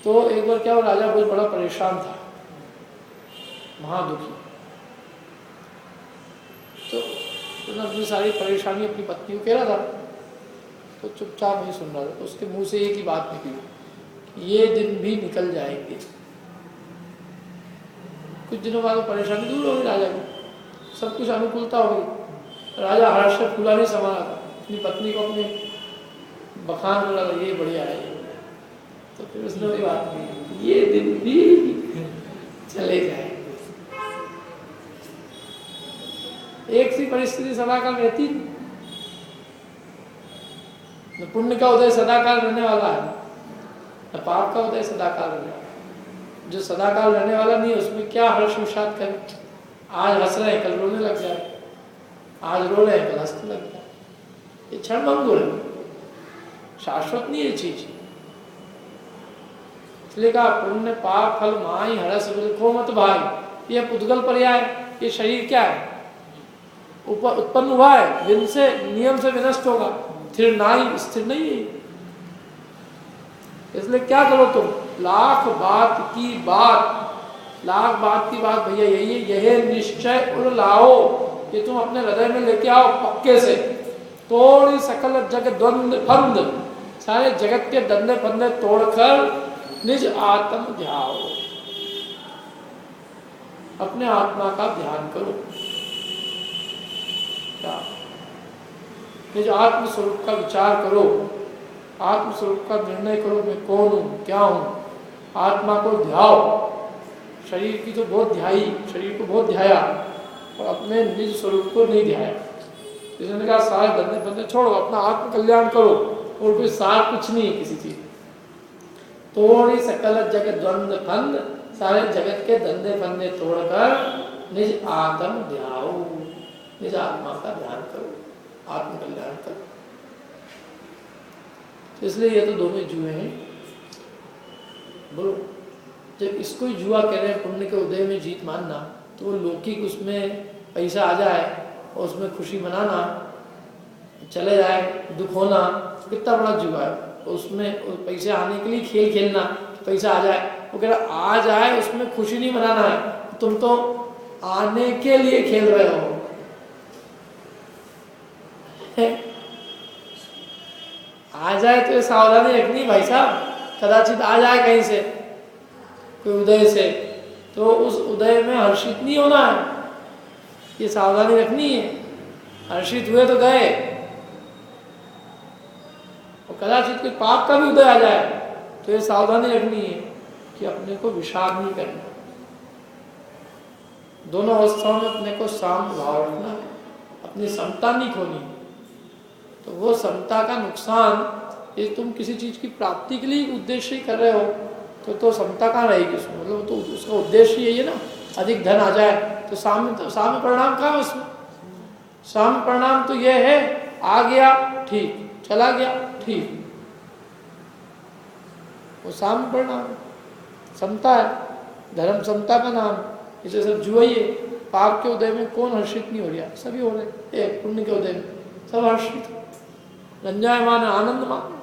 तो एक बार क्या हुआ, राजा भोज बड़ा परेशान था, महादुखी। तो उसने अपनी सारी परेशानी अपनी पत्नी को कह रहा था, तो चुपचाप नहीं सुन रहा था। तो उसके मुंह से एक ही बात निकली, ये दिन भी निकल जाएंगे। कुछ दिनों बाद परेशानी दूर हो गई राजा को। सब कुछ अनुकूलता हो गई। राजा हर्ष से फूला नहीं समा था, अपनी पत्नी को अपने बखान कर रहा था, ये बढ़िया है। तो फिर उसने वही बात की, ये दिन भी चले जाए। एक सी परिस्थिति सदाकाल रहती, न पुण्य का उदय सदाकाल रहने वाला है, न पाप का उदय सदाकाल रहने वाला। जो सदाकाल रहने वाला नहीं है उसमें क्या हर्ष विषाद करें। आज हंस रहे हैं कल रोने लग जाए, आज रो रहे हैं कल हंसने लग जाए। ये क्षण भंगुर है, शाश्वत नहीं है चीज। इसलिए कहा पुण्य पाप फल माई हरस बिलखो मत भाई। ये पुद्गल पर्याय, ये शरीर क्या है, उत्पन्न हुआ है, दिन से नियम से विनष्ट होगा, स्थिर नहीं, स्थिर नहीं है। इसलिए क्या करो तुम, लाख बात की बात, लाख बात की बात भैया यही है, यह निश्चय उड़ लाओ, ये तुम अपने हृदय में लेके आओ पक्के से। तोड़ सकल जग द्वंद फंद, सारे जगत के दंदे फंदे तोड़कर निज आत्म ध्याओ, अपने आत्मा का ध्यान करो। क्या निज आत्म स्वरूप का विचार करो, आत्म स्वरूप का निर्णय करो, मैं कौन हूँ, क्या हूँ। आत्मा को ध्याओ। शरीर की तो बहुत ध्याई, शरीर को बहुत ध्याया और अपने निज स्वरूप को नहीं ध्याया। इसने कहा सारे धंधे बंधे छोड़ो, अपना आत्म कल्याण करो, और कोई सार कुछ नहीं है किसी चीज। तोड़ी सकल जगत द्वंद फंद, सारे जगत के धंधे फंदे तोड़कर निज आत्म ध्याओ, निज आत्मा का ध्यान करो, आत्म कल्याण करो। इसलिए ये तो दोनों जुए हैं। बोलो, जब इसको ही जुआ कह रहे हैं पुण्य के उदय में जीत मानना, तो वो लौकिक उसमें पैसा आ जाए और उसमें खुशी मनाना, चले जाए दुख होना, कितना बड़ा जुआ है। उसमें पैसे आने के लिए खेल खेलना, पैसा आ जाए, वो कह रहा आ जाए उसमें खुशी नहीं मनाना है, तुम तो आने के लिए खेल रहे हो। आ जाए तो सावधानी रखनी भाई साहब, कदाचित आ जाए कहीं से कोई उदय से, तो उस उदय में हर्षित नहीं होना है, ये सावधानी रखनी है। हर्षित हुए तो गए, और कदाचित कोई पाप का भी उदय आ जाए तो ये सावधानी रखनी है कि अपने को विषाद नहीं करना। दोनों अवस्थाओं में अपने को शांत भाव रखना है, अपनी समता नहीं खोनी। तो वो समता का नुकसान, ये तुम किसी चीज की प्राप्ति के लिए उद्देश्य ही कर रहे हो तो समता कहाँ रहेगी उसमें। मतलब तो उसका उद्देश्य यही है ना, अधिक धन आ जाए तो साम्य परिणाम कहाँ है उसमें। साम्य परिणाम तो ये है, आ गया ठीक, चला गया ठीक, वो साम्य परिणाम समता है, धर्म समता का नाम। इसे सब जुआइए, पाप के उदय में कौन हर्षित नहीं हो रहा, सभी हो रहे। एक पुण्य के उदय में सब हर्षित, रंजायमान आनंद मान।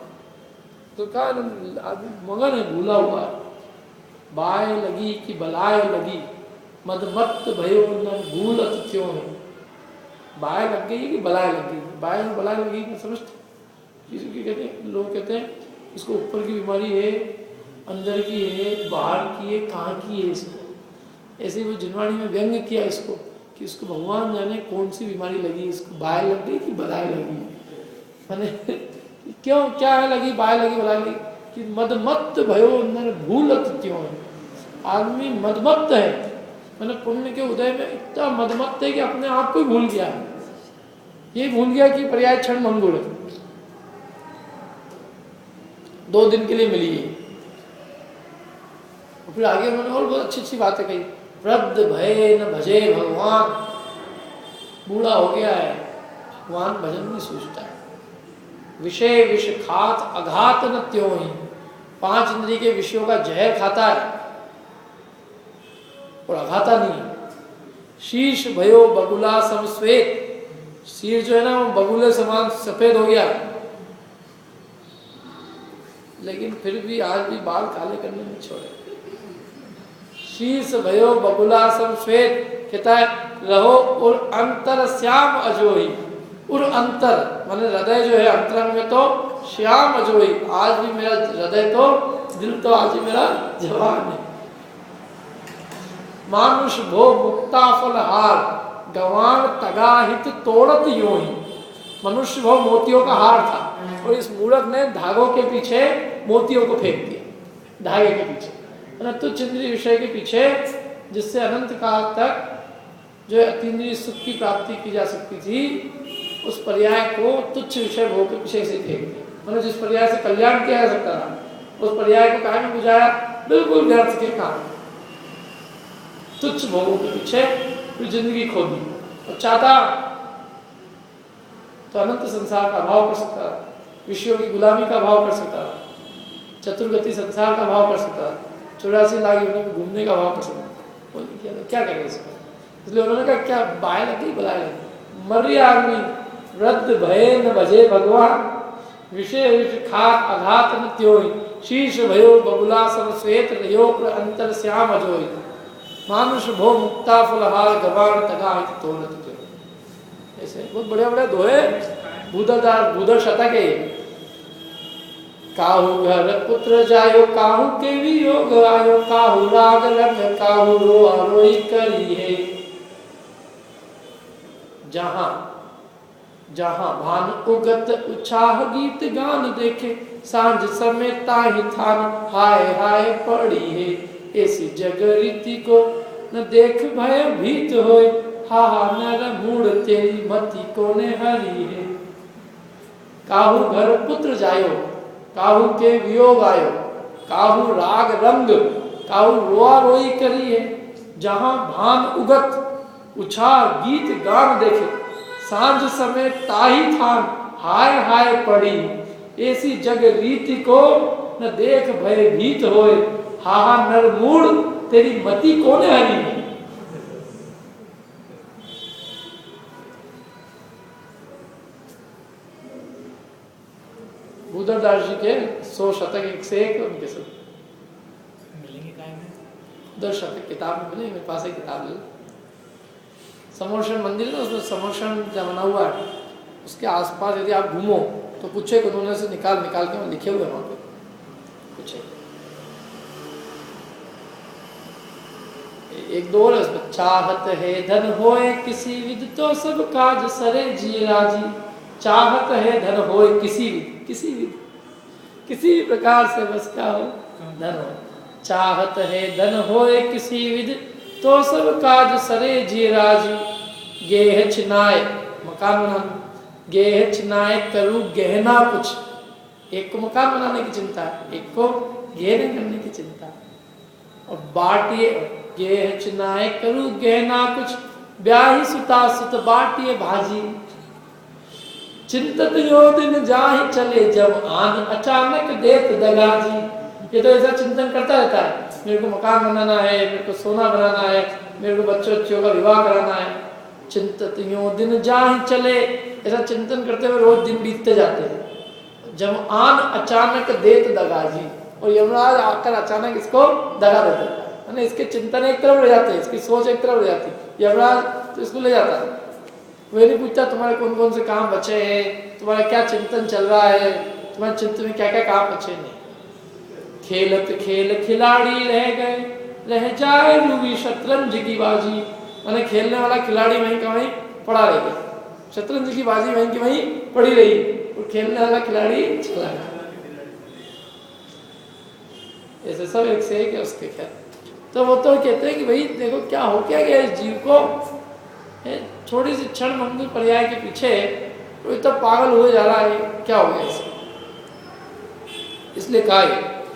तो क्या आदमी मगन है, भूला हुआ है। बाय लगी कि बलाय लगी, मदमत्त भयो न भूलत क्यों है। बाय लग गई कि बलाय लग गई, बाय में बलाय लगी समझते। किसी कहते हैं, लोग कहते हैं इसको ऊपर की बीमारी है, अंदर की है, बाहर की है, कहाँ की है इसको। ऐसे वो जिनवाणी में व्यंग किया इसको कि इसको भगवान जाने कौन सी बीमारी लगी, इसको बाय लग गई कि बलाय लगी। मैंने क्यों क्या है लगी, बाय लगी बलाय लगी कि मदमत्त भयो न भूलत क्यों है। आदमी मदमत्त है, मैंने पुण्य के उदय में इतना मदमत्त है कि अपने आप को ही भूल गया। ये भूल गया कि पर्याय क्षण मंगुल है, 2 दिन के लिए मिली है। और फिर आगे उन्होंने और बहुत अच्छी अच्छी बातें कही। वृद्ध भय न भजे भगवान, बूढ़ा हो गया है, भगवान भजन नहीं सोचता है। विषय विष खात अघात न त्यों ही, 5 इंद्रिय के विषयों का जहर खाता है और अघाता नहीं। शीश भयो बगुला समश्वेत, शीर जो है ना वो बगुले समान सफेद हो गया, लेकिन फिर भी आज भी बाल काले करने में छोड़े। शीश भयो बगुला समश्वेत, कहता है रहो और अंतर श्याम अजोही। और अंतर माने हृदय जो है अंतरंग में तो श्याम अजोही, आज भी मेरा हृदय तो, दिल तो आज भी मेरा जवान है। मानुष भो मुक्ता फल हार, गवान तगाहित तोड़त यूं ही। मनुष्य वो मोतियों का हार था और इस मूढ़क ने धागों के पीछे मोतियों को फेंक दिया, धागे के पीछे, तुच्छ इंद्रिय विषय के पीछे, जिससे अनंत काल तक जो अतीन्द्रिय सुख की प्राप्ति की जा सकती थी, उस पर्याय को तुच्छ विषय भोग के पीछे से फेंक दिया। मतलब जिस पर्याय से कल्याण किया जा सकता था, उस पर्याय को काहे में बुझाया? बिल्कुल व्यर्थ के काम, तुच्छ भोगों के पीछे फिर जिंदगी खो दी। और चाहता तो अनंत संसार का भाव कर सकता था, विषयों की गुलामी का भाव कर सकता था, चतुर्गति संसार का भाव कर सकता था, 84 लाख योनि में घूमने का भाव कर सकता था। वो नहीं किया तो क्या करें इसमें? इसलिए उन्होंने कहा क्या बाय लगी बुलाए लगी, मर्य आदमी वृद्ध भय न भजे भगवान, विषय विष खात अघात न त्योई, शीर्ष भयो बबुला सर्वश्वेत रयो अंतर श्याम अजोई, मानुष भो मुक्ता फलहार गवान तगा तोड़त जो। ऐसे बहुत बड़े बड़े दोहे भूदर शतक है। काहू घर पुत्र जायो, काहू के वियोग आयो, काहू राग रंग काहू रोआ रोई करी है। जहां जहां भान उगत उछाह गीत गान देखे, सांझ समय ताहि थान हाय हाय पड़ी है। ऐसी जग रीति को न देख भय भीत होए, हा हा नर मूड तेरी मति कोने हरी है। काहू घर पुत्र जायो, काहू के वियोग आयो, काहू राग रंग काहू रोआ रोई करी है। जहां भान उगत उछाह गीत गान देखे, सांझ समय ताही थान हाय हाय पड़ी। ऐसी जग रीति को न देख भय भीत होए, हा हा नर मूड तेरी मति कोने हरी है। भूधरदास जी के 100 शतक एक से एक उनके सब मिलेंगे काय में 10 शतक किताब में मिले। मेरे पास एक किताब ले, समर्षण मंदिर है ना, उसमें समर्षण जब बना हुआ है, उसके आसपास यदि आप घूमो तो कुछ एक उन्होंने से निकाल के लिखे हुए वहाँ पे कुछ एक दो और उसमें, चाहत है धन होए किसी विद तो सब काज सरे जी राजी। चाहत है धन होए किसी विद किसी भी प्रकार से बस क्या हो धन हो। चाहत है धन होए किसी विद तो सब काज सरे जी राजी। गेह छिनाए मकान बनाना, गेह छिनाए करूँ गहना कुछ। एक को मकान बनाने की चिंता है, एक को गहने करने की चिंता है। और बाटिए गेह छिनाए करूँ गहना कुछ, ब्याही सुता सुत बाटिए भाजी। चिंतत यो दिन जाहि चले जब आन, अचानक देत दगाजी। ये तो ऐसा चिंतन करता रहता है, मेरे को मकान बनाना है, मेरे को सोना बनाना है, मेरे को बच्चों का विवाह कराना है। चिंतत यो दिन जाहि चले, ऐसा चिंतन करते हुए रोज दिन बीतते जाते हैं। जब आन अचानक देत दगाजी, और यमराज आकर अचानक इसको दगा दे देता है। इसके चिंतन एक तरफ रह जाते हैं, इसकी सोच एक तरफ रह जाती है, यमराज तो इसको ले जाता है। वह नहीं पूछता तुम्हारे कौन कौन से काम बचे हैं, तुम्हारा क्या चिंतन चल रहा है, तुम्हारे चिंतन में क्या क्या काम बचे नहीं। खेलत खेल खिलाड़ी रह गए, रह जाए रूबी शतरंज की बाजी। मैंने खेलने वाला खिलाड़ी वहीं का वहीं पड़ा रह गया, शतरंज की बाजी वहीं की वहीं पड़ी रही, और खेलने वाला खिलाड़ी चला गया। ऐसे सब एक से एक है उसके। खैर तो वो तो कहते हैं कि भाई देखो क्या हो क्या गया इस जीव को, थोड़ी सी क्षण मंगल पर्याय के पीछे वो तो पागल हुए जा रहा है, क्या हो गया इसको। इसलिए कहा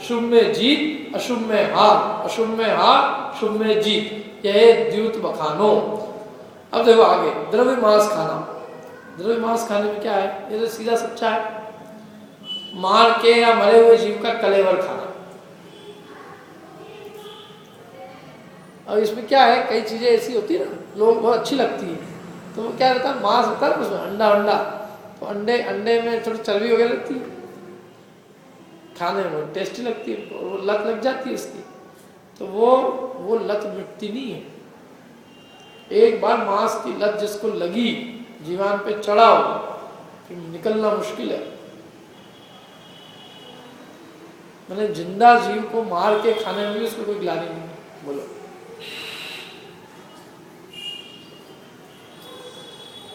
शुभ में जीत अशुभ में हार, अशुभ में हार शुभ में जीत, यह द्यूत बखानो। अब देखो आगे, द्रव्य मांस खाना। द्रव्य मांस खाने में क्या है, ये तो सीधा सच्चा है, मार के या मरे हुए जीव का कलेवर खाना। अब इसमें क्या है, कई चीजें ऐसी होती है ना, लोग बहुत अच्छी लगती है, तो वो क्या रहता है, मांस होता है उसमें अंडा, तो अंडे में थोड़ी चर्बी वगैरह लगती है, खाने में टेस्टी लगती है, और वो लत लग जाती है उसकी, तो वो लत मिटती नहीं है। एक बार मांस की लत जिसको लगी, जीवान पे चढ़ा हो, फिर निकलना मुश्किल है। मैंने जिंदा जीव को मार के खाने में भी उसको कोई गिलानी नहीं, बोलो।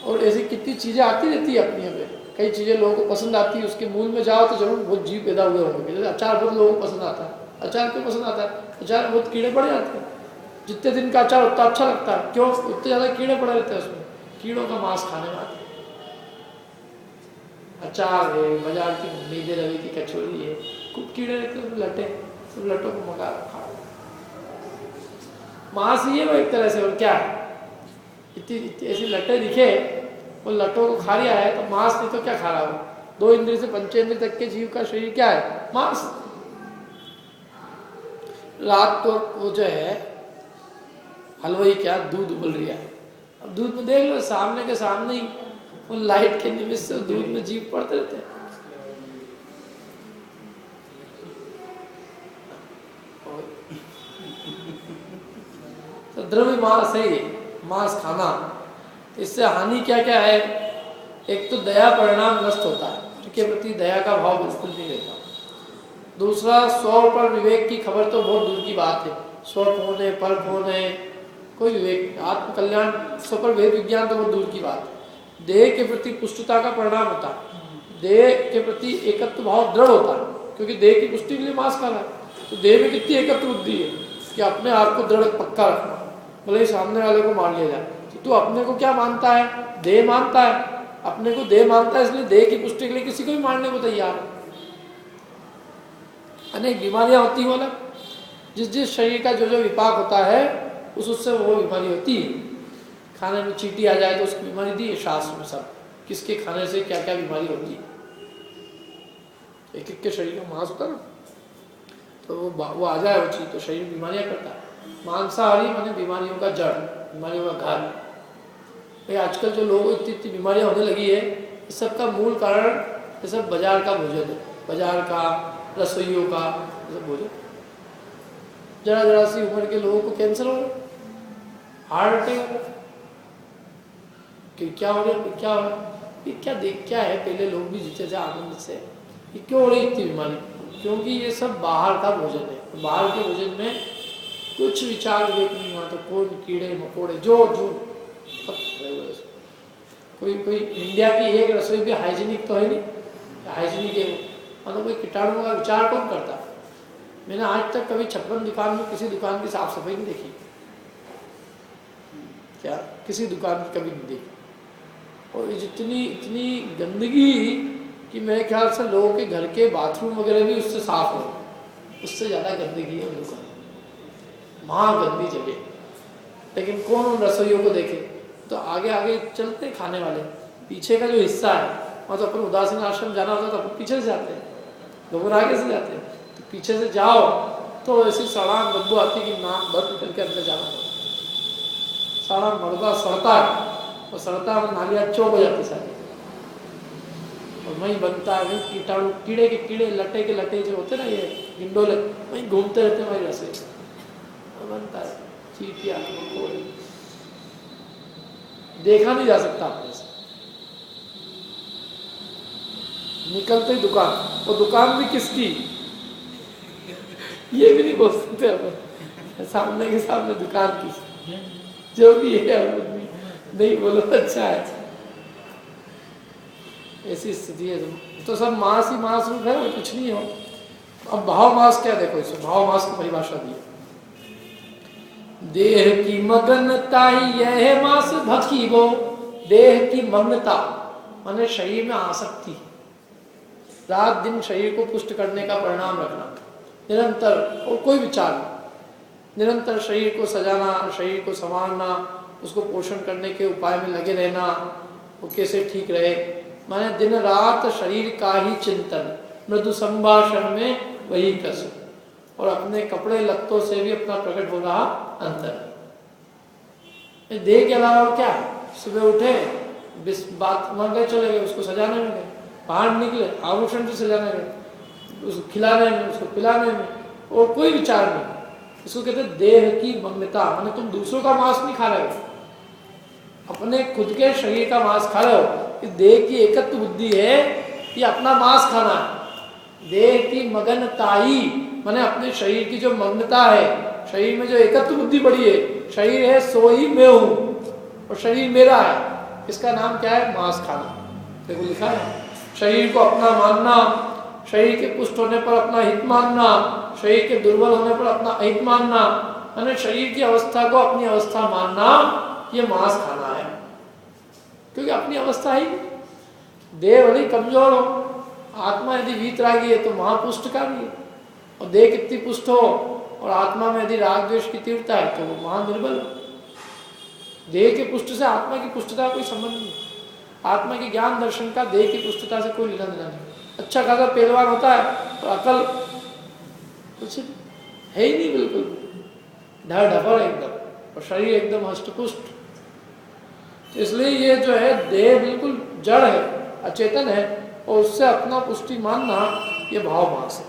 और ऐसी कितनी चीज़ें आती रहती है अपनी हमें, कई चीज़ें लोगों को पसंद आती है, उसके मूल में जाओ तो जरूर बहुत जीव पैदा हुए होंगे। जैसे अचार बहुत लोगों को पसंद आता है, अचार क्यों पसंद आता है? अचार बहुत कीड़े पड़ जाते हैं, जितने दिन का अचार उतना अच्छा लगता है, क्यों? उतने ज़्यादा कीड़े पड़े रहते हैं उसमें, कीड़ों का मांस खाने में आते हैं। अचार है, बाजार की नीले रवे की कचौरी है, खूब कीड़े रहते हैं, लटे, सब लटों को मंगा खा, मांस ही है वो एक तरह से। और क्या है, इतनी ऐसी लटे दिखे, वो लटों को खा लिया है तो मांस नहीं तो क्या खा रहा हो? 2 इंद्रिय से 5 इंद्रिय तक के जीव का शरीर क्या है? मांस। रात को वो जो है हलवाई क्या दूध उबल रहा है, अब दूध में देख लो सामने के सामने ही उन लाइट के निमित्त से दूध में जीव पड़ते रहते हैं। तो द्रव्य मांस है ये, मांस खाना। इससे हानि क्या क्या है? एक तो दया परिणाम नष्ट होता है, उनके प्रति दया का भाव बिल्कुल नहीं रहता। दूसरा, स्व पर विवेक की खबर तो बहुत दूर की बात है, स्व कौन है, पर कौन है, कोई विवेक, आत्म कल्याण, स्व पर वेद विज्ञान तो बहुत दूर की बात है। देह के प्रति पुष्टता का परिणाम होता है, देह के प्रति एकत्व भाव दृढ़ होता है, क्योंकि देह की पुष्टि के लिए मांस खाना है। तो देह में कितनी एकत्व बुद्धि है कि अपने आप को दृढ़ पक्का रखना, भले ही सामने वाले को मार लिया जाए। तो अपने को क्या मानता है? देह मानता है, अपने को देह मानता है, इसलिए देह की पुष्टि के लिए किसी को भी मारने को तैयार है। अनेक बीमारियां होती हैं, अलग जिस जिस शरीर का जो जो विपाक होता है उससे वो बीमारी होती है। खाने में चींटी आ जाए तो उसकी बीमारी दी है शास्त्र में, सब किसके खाने से क्या क्या बीमारी होती है। एक एक के शरीर का मांस होता है ना, तो वो आ जाए वो चीज तो शरीर बीमारियां करता है। मांसाहारी माने बीमारियों का जड़, बीमारियों का घर। भाई आजकल जो लोगों को इतनी बीमारियां होने लगी है, इस सब का मूल कारण ये सब बाजार का भोजन है, बाजार का, रसोइयों का सब भोजन। जरा जरा सी उम्र के लोगों को कैंसर हो रहा, हार्ट अटैक हो रहा, कि क्या हो रहा, क्या हो रहा, ये क्या देख क्या है? पहले लोग भी जीते थे आनंद से, ये क्यों हो रही इतनी बीमारी? क्योंकि ये सब बाहर का भोजन है। बाहर के भोजन में कुछ विचार विवेक नहीं हुआ, तो कौन कीड़े मकोड़े जो जो कोई इंडिया की एक रसोई भी हाइजीनिक तो है नहीं, हाइजीनिक है मतलब कोई कीटाणुओं का विचार कौन करता? मैंने आज तक कभी 56 दुकान में किसी दुकान की साफ सफाई नहीं देखी, क्या किसी दुकान की कभी नहीं देखी। और जितनी इतनी गंदगी कि मेरे ख्याल से लोगों के घर के बाथरूम वगैरह भी उससे साफ हो, उससे ज़्यादा गंदगी है उन दुकान, महागंदी जगह। लेकिन कौन उन रसोइयों को देखे? तो आगे आगे चलते खाने वाले, पीछे का जो हिस्सा है वहाँ तो अपन उदासीन आश्रम जाना होता है तो अपन पीछे से जाते हैं, लोग आगे से जाते हैं। तो पीछे से जाओ तो ऐसी सड़ान बदबू आती कि नाक बंद करके अंदर जाना होता, सारा मरदा सड़ता है, और सड़ता है नालियाँ चौक हो जाती सारी, और वहीं बनता है, वहीं कीटाणु कीड़े के कीड़े, लटे के लटे जो होते ना, ये गिंडोले वहीं घूमते रहते हैं, वहीं रसोई बनता है, चींटियाँ मकोड़े, देखा नहीं जा सकता अपने से। निकलते ही दुकान, वो दुकान भी किसकी ये भी नहीं बोल सकते अपन, सामने के सामने दुकान की, जो भी है नहीं बोलो अच्छा है, ऐसी स्थिति है। तो सब मांस ही मांस रूप है, और कुछ नहीं हो। अब भाव मास क्या, देखो इसमें भाव मास की परिभाषा दी, देह की मगनता यह मास भकी वो। देह की मग्नता माने शरीर में आसक्ति, रात दिन शरीर को पुष्ट करने का परिणाम रखना, निरंतर, और कोई विचार नहीं, निरंतर शरीर को सजाना, शरीर को संवारना, उसको पोषण करने के उपाय में लगे रहना, वो कैसे ठीक रहे, माने दिन रात शरीर का ही चिंतन, मृदु संभाषण में वही कसर, और अपने कपड़े लत्तों से भी अपना प्रकट हो रहा अंतर। देह के अलावा क्या है? सुबह उठे, बात मर गए, चले गए, उसको सजाने में गए, बाहर निकले, आभूषण से सजाने गए, उसको खिलाने में, उसको पिलाने में, और कोई विचार नहीं। इसको कहते हैं देह की मग्नता, माने तुम दूसरों का मांस नहीं खा रहे हो, अपने खुद के शरीर का मांस खा रहे हो। इस देह की एकत्व बुद्धि है कि अपना मांस खाना है। देह की मगनताई माने अपने शरीर की जो मग्नता है, शरीर में जो एकत्व बुद्धि बड़ी है, शरीर है सो ही मैं हूँ और शरीर मेरा है, इसका नाम क्या है? मांस खाना। देखो लिखा है, शरीर को अपना मानना, शरीर के पुष्ट होने पर अपना हित मानना, शरीर के दुर्बल होने पर अपना अहित मानना, यानी शरीर की अवस्था को अपनी अवस्था मानना, ये मांस खाना है। क्योंकि अपनी अवस्था ही, देह बड़ी कमजोर हो, आत्मा यदि वीतरागी है तो महापुष्टकारी है, और देह कितनी पुष्ट हो और आत्मा में यदि राग द्वेष की तीव्रता है तो वो महादुर्बल है। देह के पुष्ट से आत्मा की पुष्टता का कोई संबंध नहीं। आत्मा के ज्ञान दर्शन का देह की पुष्टता से कोई लेना देना नहीं। अच्छा खासा पहलवान होता है तो अकल कुछ है ही नहीं, बिल्कुल ढर ढपर एकदम, और शरीर एकदम हष्टपुष्ट। इसलिए ये जो है देह बिल्कुल जड़ है, अचेतन है, और उससे अपना पुष्टि मानना ये भाव मार्ग है।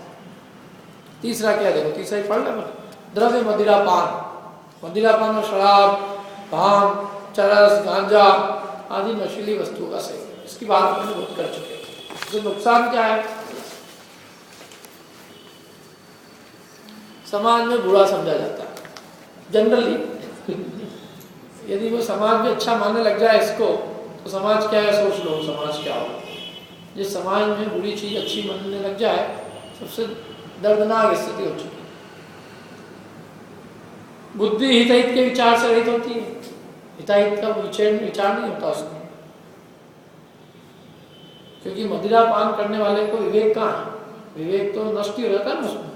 तीसरा क्या देखो, तीसरा ही पढ़ लेना, द्रव्य मदिरा पान। मदिरा पान में शराब, भांग, चरस, गांजा आदि नशीली वस्तुओं का सेवन, इसकी बात मैंने बहुत कर चुके हैं। इससे नुकसान क्या है? समाज में बुरा समझा जाता है जनरली। यदि वो समाज में अच्छा मानने लग जाए इसको, तो समाज क्या है सोच लो, समाज क्या होगा। जिस समाज में बुरी चीज अच्छी मानने लग जाए, सबसे दर्दनाक स्थिति हो चुकी है। बुद्धि हितहित के विचार से रहित होती है, हिताहित का विचार नहीं होता उसमें। क्योंकि मदिरा पान करने वाले को विवेक कहाँ है? विवेक तो नष्ट ही हो जाता है ना उसमें।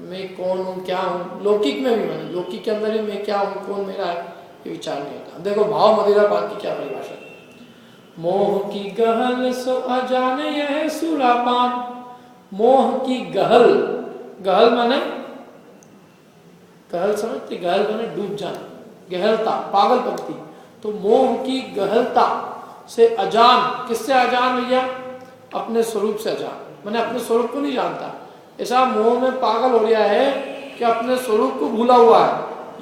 मैं कौन हूँ, क्या हूँ, लौकिक में भी, मैंने लौकिक के अंदर भी मैं क्या हूँ, कौन मेरा है, ये विचार नहीं होता। देखो भाव मदिरा पान की क्या परिभाषा है? मोह की गहल सो अजाने यह सुरापान। मोह की गहल, गहल माने, गहल समझते, गहल माने डूब जाना, गहलता, पागलपंती। तो मोह की गहलता से अजान, किससे अजान भैया? अपने स्वरूप से अजान, मैंने अपने स्वरूप को नहीं जानता। ऐसा मोह में पागल हो गया है कि अपने स्वरूप को भूला हुआ है।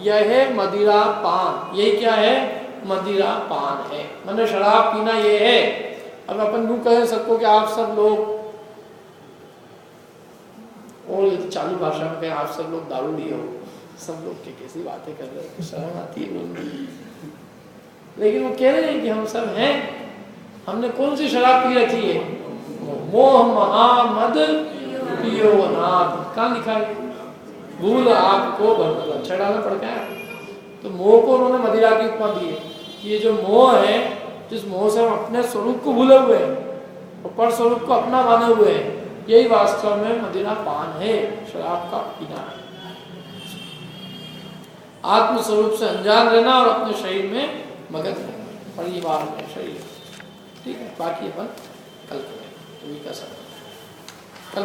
यह है मदिरा पान। यही क्या है? मदिरा पान है, मैंने शराब पीना ये है। अब अपन यूं कहें सबको कि आप सब लोग, और चालू भाषा में कहें आप सब लोग दारू लिए हो, सब लोग के कैसी बातें कर रहे हैं, शर्म आती है बोलने। लेकिन वो कह रहे हैं कि हम सब हैं। हमने कौन सी शराब पी रखी है? मोह महामद पियो नाद। कहाँ लिखा है? भूल आपको भरना, अच्छा डालना पड़ता है। तो मोह को उन्होंने मदिरा की उपमा दी है। ये जो मोह है, जिस मोह से हम अपने स्वरूप को भूले हुए हैं और पर स्वरूप को अपना माने हुए हैं, यही वास्तव में मदिरा पान है, शराब का पीना है। आत्म स्वरूप से अनजान रहना और अपने शरीर में मगन रहना, परिवार में शरीर। ठीक है, बाकी अपन कल करेंगे, कल